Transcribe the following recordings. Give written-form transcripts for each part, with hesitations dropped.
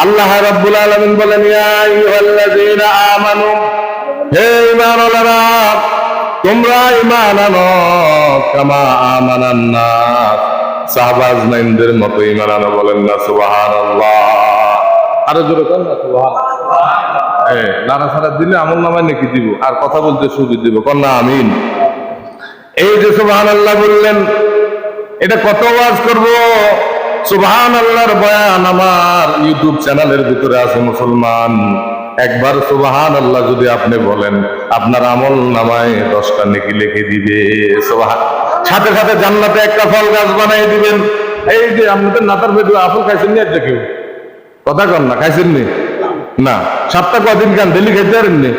আল্লাহ রাব্বুল আলামিন বলেন, ইয়া আইয়ুহাল্লাযীনা আমানু, হে ঈমানওয়ালারা, তোমরা ঈমান আনো, কামা আমানান নাস, সাহাবা আজমাইনদের মতো ঈমান আনো। বলেন না সুবহানাল্লাহ? আরো জোরে বলেন না সুবহানাল্লাহ। নাড়াচাড়া দিলে আমল নামায় নেকি দিব, আর কথা বলতে সুযোগ দিব, কন্যা আমিন। এই যে সুবহানাল্লাহ বললেন, এটা কত ওয়াজ করব? সুবহানাল্লাহর বয়ান আমার ইউটিউব চ্যানেলের ভিতরে আছে মুসলমান। একবার সুবহানাল্লাহ যদি আপনি বলেন, আপনার আমল নামায় 10টা নেকি লিখে দিবে। সাথে সাথে জান্নাতে একটা ফল গাছ বানাই দিবেন। এই যে আপনাদের নাতার বেদু আপেল খাইছেন নি? আজকে কেউ কথা কন না, খাইছেন নি? না। সপ্তাহ কদিন খান? ডেলি খাইতে পারেননি?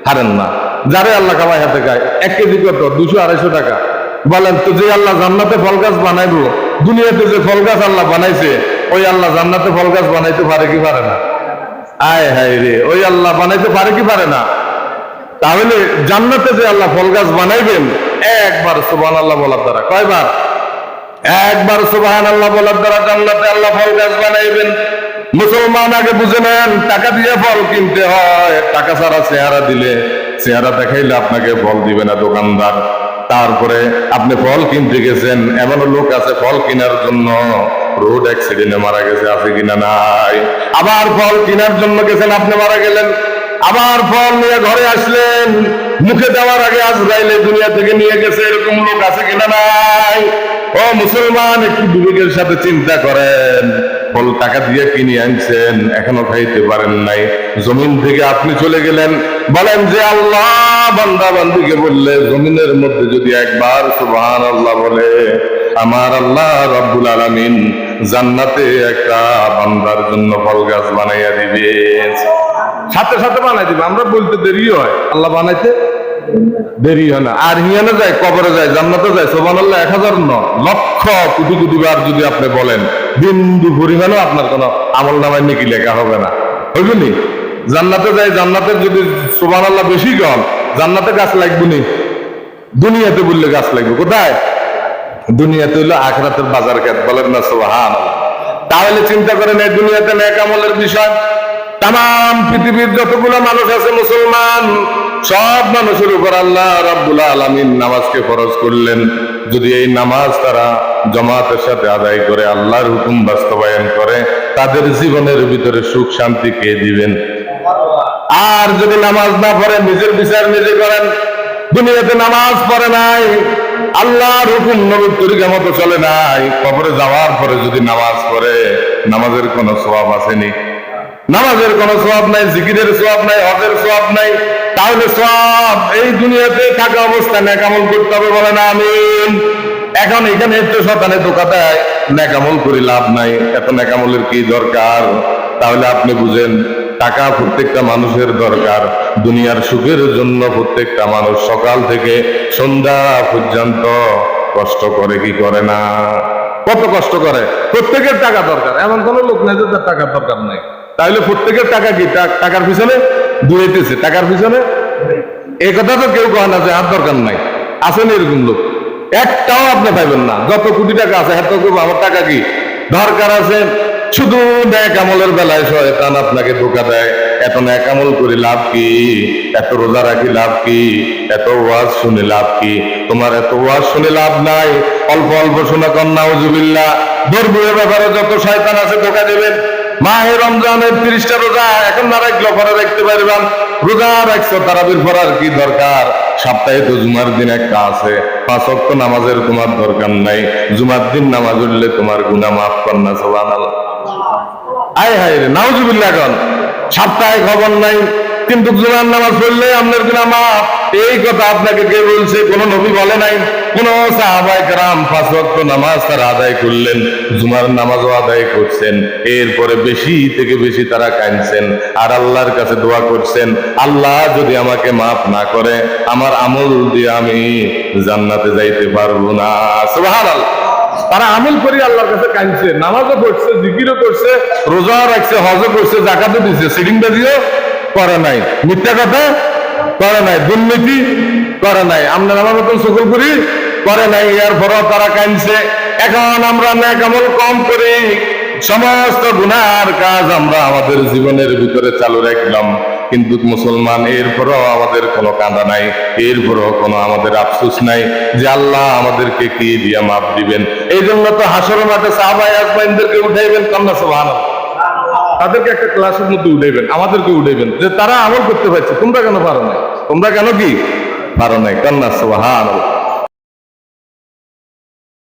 হারেন না। যারে আল্লাহ খাওয়াই হাতে খায়, 1 কেজি কত? 200-250 টাকা। বলেন তো, যে আল্লাহ জান্নাতে ফল গাছ বানাইবো, দুনিয়াতে যে ফল গাছ আল্লাহ বানাইছে, ওই আল্লাহ জান্নাতে ফল গাছ বানাইতে পারে কি পারে না? আয় হায় রে, ওই আল্লাহ বানাইতে পারে কি পারে না? তাহলে জান্নাতে যে আল্লাহ ফল গাছ বানাইবেন, একবার সুবহানাল্লাহ বলার দ্বারা, কয়বার? একবার সুবহানাল্লাহ বলার দ্বারা জান্নাতে আল্লাহ ফল গাছ বানাইবেন। মুসলমান আগে বুঝে নেন, টাকা দিয়ে ফল কিনতে হয়। টাকা ছাড়া চেহারা দিলে, চেহারা দেখাইলে আপনাকে ফল দিবে না দোকানদার। তারপরে আপনি ফল কিনতে গেছেন, এমনও লোক আছে ফল কেনার জন্য রোড অ্যাক্সিডেন্টে মারা গেছে, আছে কিনা? নাই। আবার ফল কেনার জন্য গেছেন, আপনি মারা গেলেন। আবার ফল নিয়ে ঘরে আসলেন, মুখে দেওয়ার আগে আজরাইলে দুনিয়া থেকে নিয়ে গেছে, এরকম লোক আছে কিনা? নাই। ও মুসলমান, একটু বিবেকের সাথে চিন্তা করেন। ফল টাকা দিয়ে কিনে আনছেন, এখনো খাইতে পারেন নাই। জমিন থেকে আপনি চলে গেলেন, বলেন যে আল্লাহ বান্দা বান্দিকে বললে, জমিনের মধ্যে যদি একবার সুবহানাল্লাহ বলে, আমার আল্লাহ রাব্বুল আলামিন জান্নাতে একটা বান্দার জন্য ফল গাছ বানাইয়া দিবে। সাথে সাথে বানাই দিবে। আমরা বলতে দেরি হয়, আল্লাহ বানাইতে দেরি হয় না। আর হিয়ানে যায়, কবরে যায়, জান্নাতে যায়, সুবহানাল্লাহ 1000 লক্ষ কোটি কোটি বার যদি আপনি বলেন, বিন্দু পরিমাণও আপনার কোনো আমল নামায় নেকি লেখা হবে না। বুঝলি? জান্নাতে যায়, জান্নাতের যদি সুবহানাল্লাহ বেশি কম, জান্নাতে গাছ লাগবে নি? দুনিয়াতে বললে গাছ লাগবে কোথায়? দুনিয়াতে হইলো আখিরাতের বাজার ঘাট। বলেন না সুবহানাল্লাহ? তাহলে চিন্তা করেন, এই দুনিয়াতে নেক আমলের বিষয়। তাম পৃথিবীর যতগুলো মানুষ আছে মুসলমান, সব মানুষের উপর আল্লাহ রাব্বুল আলামিন নামাজকে ফরজ করলেন। যদি এই নামাজ তারা জামাতের সাথে আদায় করে, আল্লাহর হুকুম বাস্তবায়ন করে, তাদের জীবনের ভিতরে সুখ শান্তি কে দিবেন? আর যদি নামাজ না পড়ে, নিজের বিচার নিজে করেন। দুনিয়াতে নামাজ পড়ে নাই, আল্লাহর হুকুম নবীর তরিকা মতো চলে নাই, কবরে যাওয়ার পরে যদি নামাজ পড়ে, নামাজের কোনো সওয়াব আসেনি? নামাজের কোনো সওয়াব নাই, জিকিরের সওয়াব নাই, হজের সওয়াব নাই। তাহলে সওয়াব এই দুনিয়াতে থাকা অবস্থায় নেক আমল করতে হবে। বলেন আমিন। এখন এখানে একটু শয়তানে ধোঁকা দেয়, নেক আমল করে লাভ নাই, এত নেক আমলের কি দরকার? তাহলে আপনি বুঝেন, টাকা প্রত্যেকটা মানুষের দরকার। দুনিয়ার সুখের জন্য প্রত্যেকটা মানুষ সকাল থেকে সন্ধ্যা পর্যন্ত কষ্ট করে কি করে না? কত কষ্ট করে। প্রত্যেকের টাকা দরকার, এমন কোন লোক নাই যে তার টাকার দরকার নাই। তাহলে প্রত্যেকের টাকা কি টাকার পিছনে দৌড়াইতেছে? টাকার পিছনে এই কথা তো কেউ কয় না যে আর দরকার নাই। আছেন এরকম লোক? একটাও আপনি পাইবেন না। যত কোটি টাকা আছে, এত আমার টাকা কি দরকার আছে? শুধু নেক আমলের বেলায় শয়তান আপনাকে ধোঁকা দেয়। এত নেক আমল করে লাভ কি? এত রোজা রাখি লাভ কি? এত ওয়াজ শুনে লাভ কি? তোমার এত ওয়াজ শুনে লাভ নাই। অল্প অল্প শোনা কর নাউজুবিল্লাহ। ধর্মীয় ব্যাপারে যত শয়তান আছে ধোঁকা দেবেন। মাহে রমজানের 30টা রোজা এখন না রাখলে পরে রাখতে পারবেন। রোজা রাখছো, তারাবির পড়ার কি দরকার? সপ্তাহে তো জুমার দিন একটা আছে, 5 ওয়াক্ত নামাজের তোমার দরকার নাই। জুমার দিন নামাজ পড়লে তোমার গুনাহ মাফ কর না। সুবহানাল্লাহ। আয় হায় রে, নাউজুবিল্লাহ। এখন সপ্তাহে খবর নাই, কিন্তু জুমার নামাজ পড়লে আপনার গুনাহ মাফ। এই কথা আপনাকে কে বলছে? কোন নবী বলে নাই। কোন সাহাবায়ে কেরাম 5 ওয়াক্ত নামাজ তারা আদায় করলেন, জুমার নামাজও আদায় করছেন। এরপরে বেশি থেকে বেশি তারা কাঁদছেন আর আল্লাহর কাছে দোয়া করছেন, আল্লাহ যদি আমাকে মাফ না করে, আমার আমল দিয়ে আমি জান্নাতে যাইতে পারবো না। সুবহানাল্লাহ। তারা আমল করে আল্লাহর কাছে কাঁদছে, নামাজও পড়ছে, জিকিরও করছে, রোজাও রাখছে, হজও করছে, যাকাতও দিচ্ছে, সিটিংবাজিও করে নাই, মিথ্যা কথা করে নাই, দুর্নীতি করে নাই, আমরা আমার মতন সকল করি করে নাই। এরপরও তারা কাঁদছে। এখন আমরা নেক আমল কম করি, সমস্ত গুনার কাজ আমরা আমাদের জীবনের ভিতরে চালু রাখলাম, কিন্তু মুসলমান এরপরও আমাদের কোনো কাঁদা নাই, এরপরও কোনো আমাদের আফসোস নাই যে আল্লাহ আমাদেরকে কি দিয়ে মাপ দিবেন। এই জন্য তো হাসরের মাঠে সাহাবায়ে আজমাইনদেরকে উঠাইবেন, কান্না সুবহানাল্লাহ, তাদেরকে একটা ক্লাসের মধ্যে উঠাইবেন, আমাদেরকে উঠাইবেন যে তারা আমল করতে পারছে, তোমরা কেন পারো নাই, তোমরা কেন কি পারো নাই, কান্না সুবহানাল্লাহ।